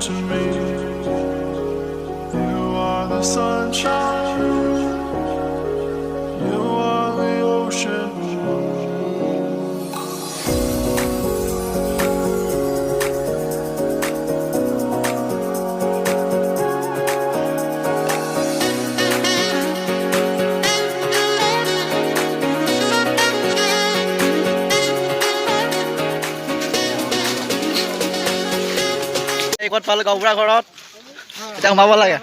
to me. You are the sunshine, you are the ocean. ক'ত পালো গাঁওবুঢ়া ঘৰত এতিয়া সোমাব লাগে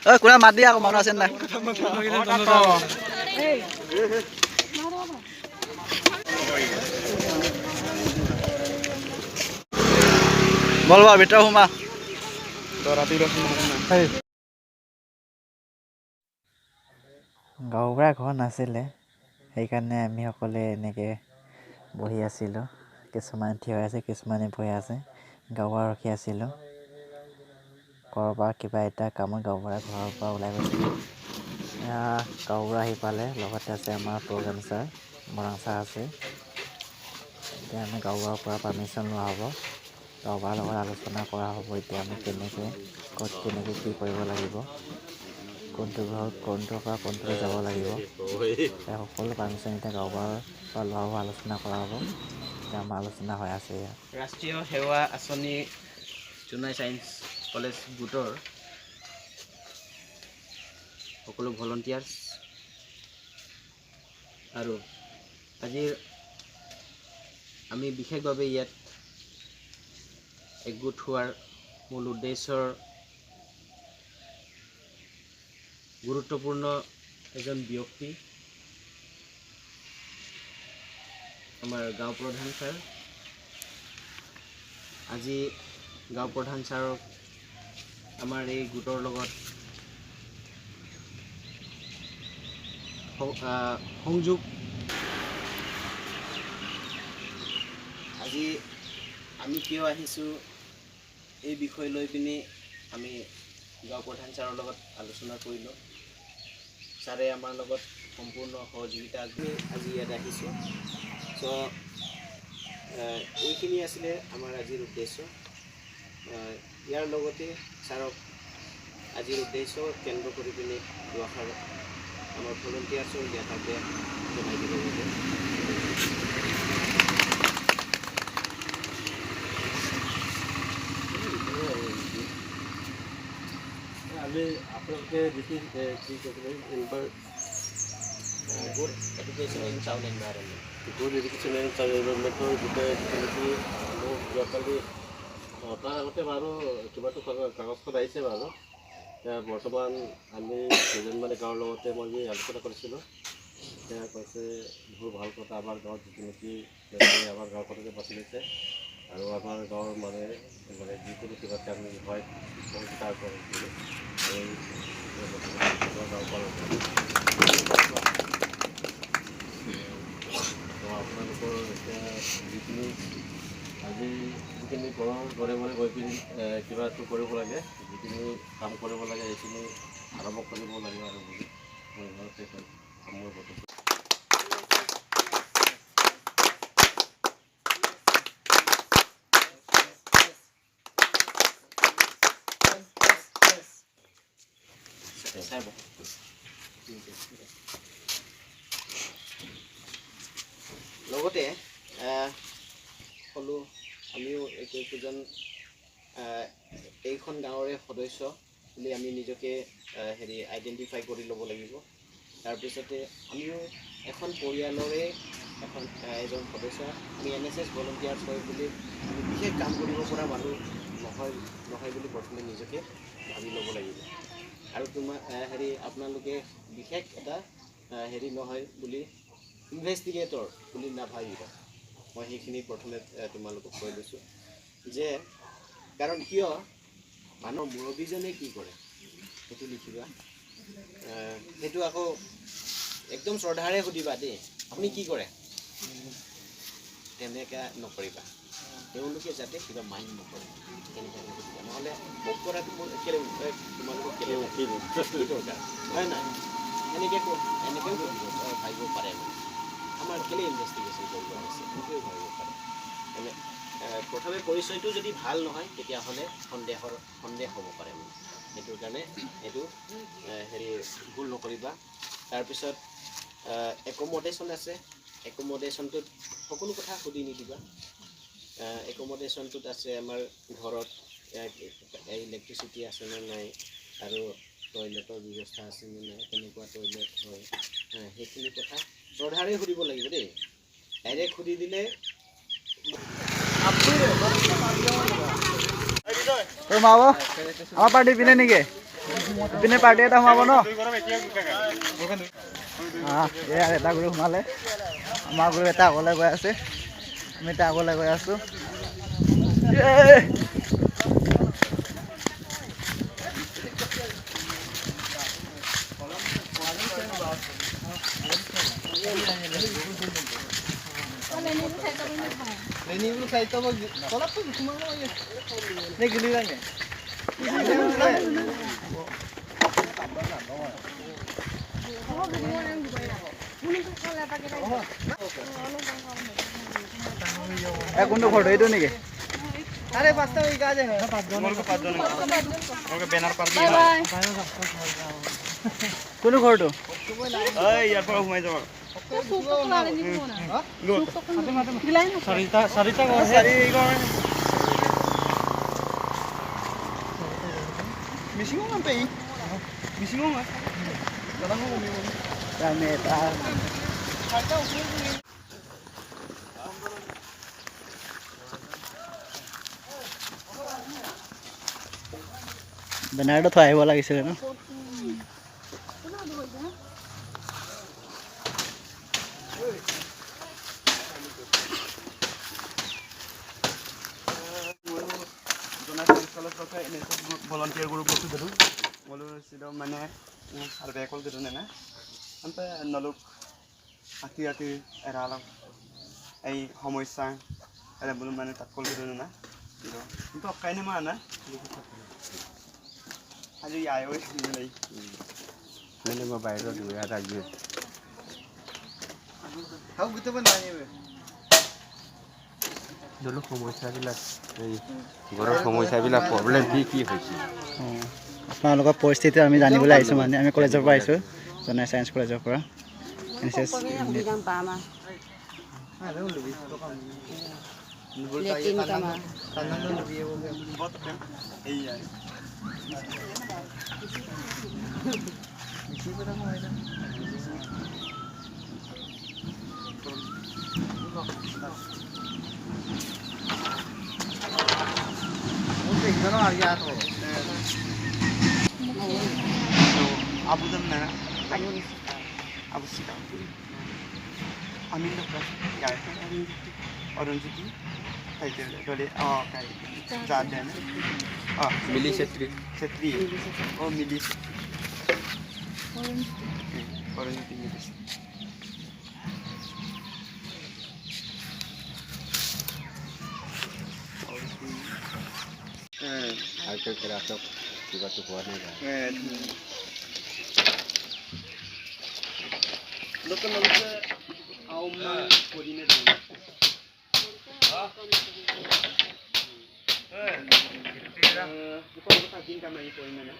ঐ কোনে মাত দিয়া আকৌ মানুহ আছে নাই বল বাৰু ভিতৰত সোমা গাঁওবুঢ়া ঘৰ নাছিলে সেইকাৰণে আমি সকলোৱে এনেকৈ বহি আছিলোঁ কিছুমানে থিয় হৈ আছে কিছুমানে বহি আছে গাঁওবুঢ়া ৰখি আছিলোঁ ক'ৰবাৰ কিবা এটা কামত গাঁওবুঢ়া ঘৰৰ পৰা ওলাই গৈছিলোঁ গাঁওবুঢ়া আহি পালে লগতে আছে আমাৰ প্ৰগ্ৰাম ছাৰ মৰাং ছাৰ আছে এতিয়া আমি গাঁওবুঢ়াৰ পৰা পাৰ্মিশ্যন লোৱা হ'ব গাঁওবুঢ়াৰ লগত আলোচনা কৰা হ'ব এতিয়া আমি কেনেকৈ ক'ত কেনেকৈ কি কৰিব লাগিব কোনটো ঘৰত কোনটোৰ পৰা কোনটোলৈ যাব লাগিব সকলো পাৰ্মিশ্যন এতিয়া গাঁওবুঢ়াৰ পৰা লোৱা হ'ব আলোচনা কৰা হ'ব এতিয়া আমাৰ আলোচনা হৈ আছে ইয়াত ৰাষ্ট্ৰীয় সেৱা আঁচনি জোনাই ছায়েন্স কলেজ গোটৰ সকলো ভলণ্টিয়াৰ্ছ আৰু আজিৰ আমি বিশেষভাৱে ইয়াত একগোট হোৱাৰ মূল উদ্দেশ্যৰ গুৰুত্বপূৰ্ণ এজন ব্যক্তি আমাৰ গাঁও প্ৰধান ছাৰ আজি গাঁও প্ৰধান ছাৰক আমাৰ এই গোটৰ লগত সংযোগ আজি আমি কিয় আহিছোঁ এই বিষয় লৈ পিনি আমি গাঁও প্ৰধান ছাৰৰ লগত আলোচনা কৰিলোঁ ছাৰে আমাৰ লগত সম্পূৰ্ণ সহযোগিতা আজি ইয়াত আহিছোঁ চ' এইখিনি আছিলে আমাৰ আজিৰ উদ্দেশ্য ইয়াৰ লগতে ছাৰক আজিৰ উদ্দেশ্য কেন্দ্ৰ কৰি পিনি দুআষাৰ আমাৰ ভলণ্টিয়াৰ্ছৰ জ্ঞাতাৰ্থে জনাই দিব লাগে আমি আপোনালোকে যিটো কি কৈছিলে good education in south environment good education and south এনভাইৰনমেণ্টৰ গোটেই যিটো মোক যোৱাকালি তাৰ আগতে বাৰু কিবাটো কাগজখন আহিছে বাৰু এতিয়া বৰ্তমান আমি কেইজনমানে গাঁৱৰ লগতে মই আলোচনা কৰিছিলোঁ এতিয়া কৈছে বহুত ভাল কথা আমাৰ গাঁৱত যিটো নেকি আমাৰ গাঁওখনকে বাছি লৈছে আৰু আমাৰ গাঁৱৰ মানে যিকোনো কিবা কাম হয় সহযোগিতা কৰিছিলোঁ আপোনালোকৰ এতিয়া যিখিনি আজি যিখিনি ঘৰৰ ঘৰে ঘৰে গৈ পিনি কিবাটো কৰিব লাগে যিখিনি কাম কৰিব লাগে সেইখিনি আৰম্ভ কৰিব লাগে আৰু বুলি মই ঘৰতে সামৰি বস্তু লগতে সকলো আমিও একোজন এইখন গাঁৱৰে সদস্য বুলি আমি নিজকে আইডেণ্টিফাই কৰি ল'ব লাগিব তাৰপিছতে আমিও এখন পৰিয়ালৰে এজন সদস্য আমি NSS ভলণ্টিয়াৰ্ছ হয় বুলি আমি বিশেষ কাম কৰিব পৰা মানুহ নহয় বুলি প্ৰথমে নিজকে ভাবি ল'ব লাগিব আৰু আপোনালোকে বিশেষ এটা নহয় বুলি ইনভেষ্টিগেটৰ বুলি নাভাবিবা মই সেইখিনি প্ৰথমে তোমালোকক কৈ লৈছোঁ যে কাৰণ কিয় মানুহৰ মুৰব্বীজনে কি কৰে সেইটো লিখিবা সেইটো আকৌ একদম শ্ৰদ্ধাৰে সুধিবা দেই আপুনি কি কৰে তেনেকৈ নকৰিবা তেওঁলোকে যাতে কিবা মাইণ্ড নকৰে তেনেকৈ সুধিবা নহ'লে মোক কৰাটো মোৰ কেলে তোমালোকক কেলে দৰকাৰ হয় নাই এনেকৈও ভাবিব পাৰে মানে আমাৰ কেলে ইনভেষ্টিগেশ্যন কৰিব আছে সেইটোৱে ভাবিব পাৰে প্ৰথমে পৰিচয়টো যদি ভাল নহয় তেতিয়াহ'লে সন্দেহ হ'ব পাৰে মানে সেইটোৰ কাৰণে এইটো হেৰি ভুল নকৰিবা তাৰপিছত একমডেশ্যন আছে একমডেশ্যনটোত সকলো কথা সুধি নিদিবা একমডেশ্যনটোত আছে আমাৰ ঘৰত ইলেক্ট্ৰিচিটি আছেনে নাই আৰু টয়লেটৰ ব্যৱস্থা আছেনে নাই কেনেকুৱা টয়লেট হয় সেইখিনি কথা শ্ৰদ্ধাৰে সুধিব লাগিব দেই ডাইৰেক্ট সুধি দিলে সোমাব আমাৰ পাৰ্টি পিনে নেকি পিনে পাৰ্টি এটা সোমাব ন এটা গ্ৰুপ সোমালে আমাৰ গ্ৰুপ এটা আগলৈ গৈ আছে আমি এতিয়া আগলৈ গৈ আছোঁ কোনটো ঘৰটো এইটো নেকি কোনটো ঘৰটো বেনাৰটো থৈ আহিব লাগিছিলে ন volunteer group itu dulu, malu sudah mana ada ekol dulu nana, sampai naluk hati-hati era alam, homoisa, ada belum mana tak kol dulu nana, itu apa ini mana? Aja ya ayo ini lagi. Ini mau bayar dulu ya lagi. Kau gitu pun nanya dulu সমস্যাবিলাক এই ঘৰৰ সমস্যাবিলাক problem কি হৈছে আপোনালোকৰ পৰিস্থিতি আমি জানিবলৈ আহিছোঁ মানে আমি কলেজৰ পৰা আহিছোঁ জনাই চায়েন্স কলেজৰ পৰা NSS Abu Dhabi mana? Abu Sikam. Amin dokter. Ya, orang jadi. Kayak boleh. Oh, kayak jadi na. Oh, মিলি Chhetri setri. Oh, milis. Orang jadi milis. আৰু ক্লাছক কিবাটো হোৱা নাই Dokter nanti awam koordinat. Bukan kita bikin kamera itu ini na.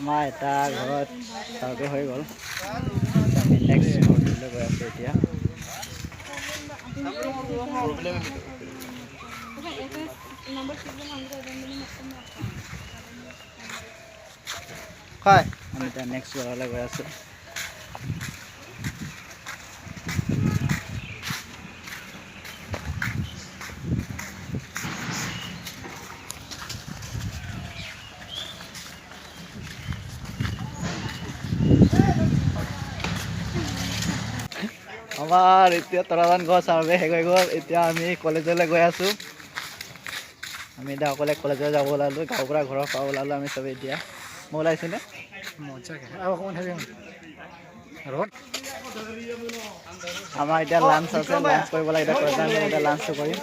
আমাৰ এটা ঘৰত survey হৈ গ'ল আমি নেক্সট ঘৰটোলৈ গৈ আছোঁ এতিয়া হয় আমি এতিয়া নেক্সট ঘৰলৈ গৈ আছোঁ আমাৰ এতিয়া তৰাজান গছ চাৰ্ভে শেষ হৈ গ'ল এতিয়া আমি কলেজলৈ গৈ আছোঁ আমি এতিয়া অকলে কলেজলৈ যাব ওলালোঁ গাঁৱৰ পৰা ঘৰৰ পৰা ওলালোঁ আমি চবেই এতিয়া মই ওলাইছোঁনে আমাৰ এতিয়া লাঞ্চ আছে লাঞ্চ কৰিব লাগে এতিয়া লাঞ্চটো কৰিম